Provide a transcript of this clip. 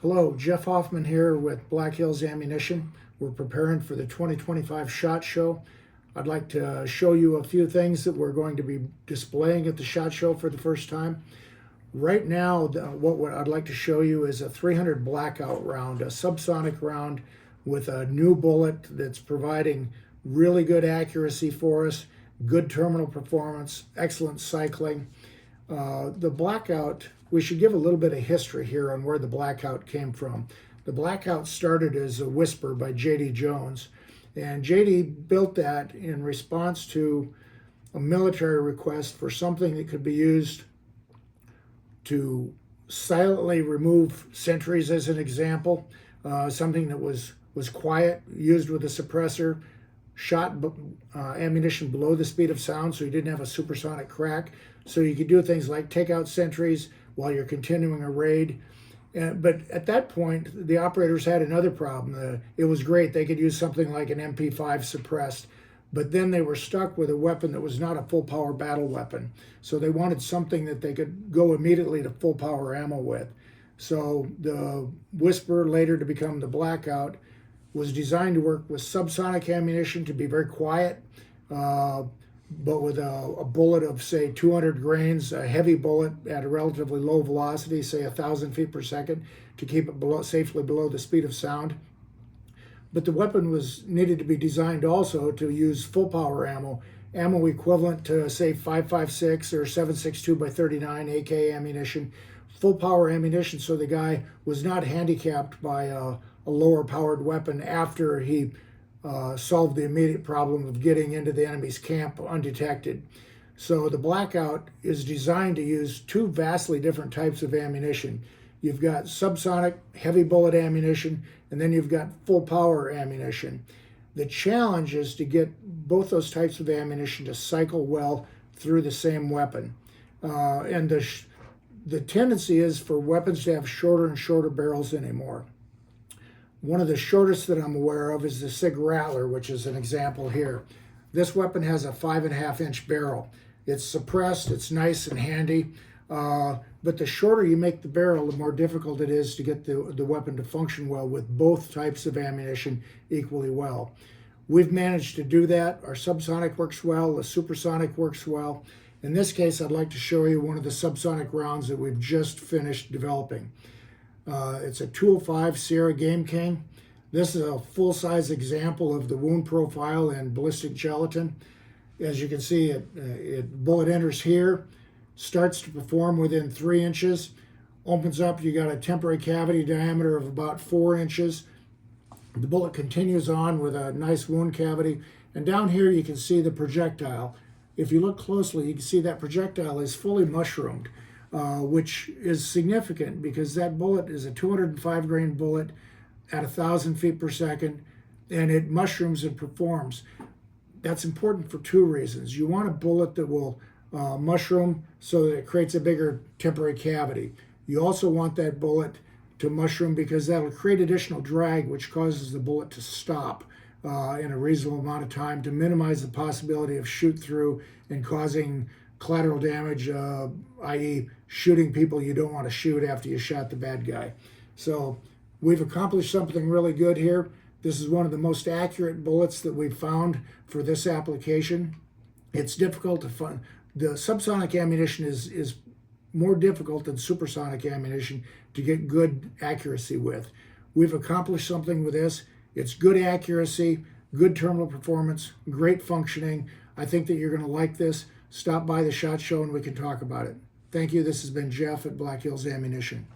Hello, Jeff Hoffman here with Black Hills Ammunition. We're preparing for the 2025 SHOT Show. I'd like to show you a few things that we're going to be displaying at the SHOT Show for the first time. Right now, what I'd like to show you is a 300 Blackout round, a subsonic round with a new bullet that's providing really good accuracy for us, good terminal performance, excellent cycling. The Blackout, we should give a little bit of history here on where the Blackout came from. The Blackout started as a Whisper by J.D. Jones, and J.D. built that in response to a military request for something that could be used to silently remove sentries, as an example, something that was quiet, used with a suppressor, shot ammunition below the speed of sound so you didn't have a supersonic crack. So you could do things like take out sentries while you're continuing a raid. But at that point, the operators had another problem. It was great. They could use something like an MP5 suppressed, but then they were stuck with a weapon that was not a full power battle weapon. So they wanted something that they could go immediately to full power ammo with. So the Whisper, later to become the Blackout, was designed to work with subsonic ammunition to be very quiet, but with a bullet of, say, 200 grains, a heavy bullet at a relatively low velocity, say 1,000 feet per second, to keep it safely below the speed of sound. But the weapon needed to be designed also to use full power ammo equivalent to, say, 5.56 or 7.62 by 39 AK ammunition, full power ammunition, so the guy was not handicapped by a lower powered weapon after he solved the immediate problem of getting into the enemy's camp undetected. So the Blackout is designed to use two vastly different types of ammunition. You've got subsonic heavy bullet ammunition, and then you've got full power ammunition. The challenge is to get both those types of ammunition to cycle well through the same weapon. And the tendency is for weapons to have shorter and shorter barrels anymore. One of the shortest that I'm aware of is the Sig Rattler, which is an example here. This weapon has a 5.5-inch barrel. It's suppressed, it's nice and handy, but the shorter you make the barrel, the more difficult it is to get the weapon to function well with both types of ammunition equally well. We've managed to do that. Our subsonic works well, the supersonic works well. In this case, I'd like to show you one of the subsonic rounds that we've just finished developing. It's a 205 Sierra GameKing. This is a full-size example of the wound profile and ballistic gelatin. As you can see, bullet enters here, starts to perform within 3 inches, opens up, you got a temporary cavity diameter of about 4 inches. The bullet continues on with a nice wound cavity, and down here you can see the projectile. If you look closely, you can see that projectile is fully mushroomed. Which is significant because that bullet is a 205 grain bullet at 1,000 feet per second, and it mushrooms and performs. That's important for two reasons. You want a bullet that will mushroom so that it creates a bigger temporary cavity. You also want that bullet to mushroom because that'll create additional drag, which causes the bullet to stop in a reasonable amount of time to minimize the possibility of shoot through and causing collateral damage, i.e. shooting people you don't want to shoot after you shot the bad guy. So we've accomplished something really good here. This is one of the most accurate bullets that we've found for this application. It's difficult to find. The subsonic ammunition is more difficult than supersonic ammunition to get good accuracy with. We've accomplished something with this. It's good accuracy, good terminal performance, great functioning. I think that you're going to like this. Stop by the SHOT Show and we can talk about it. Thank you. This has been Jeff at Black Hills Ammunition.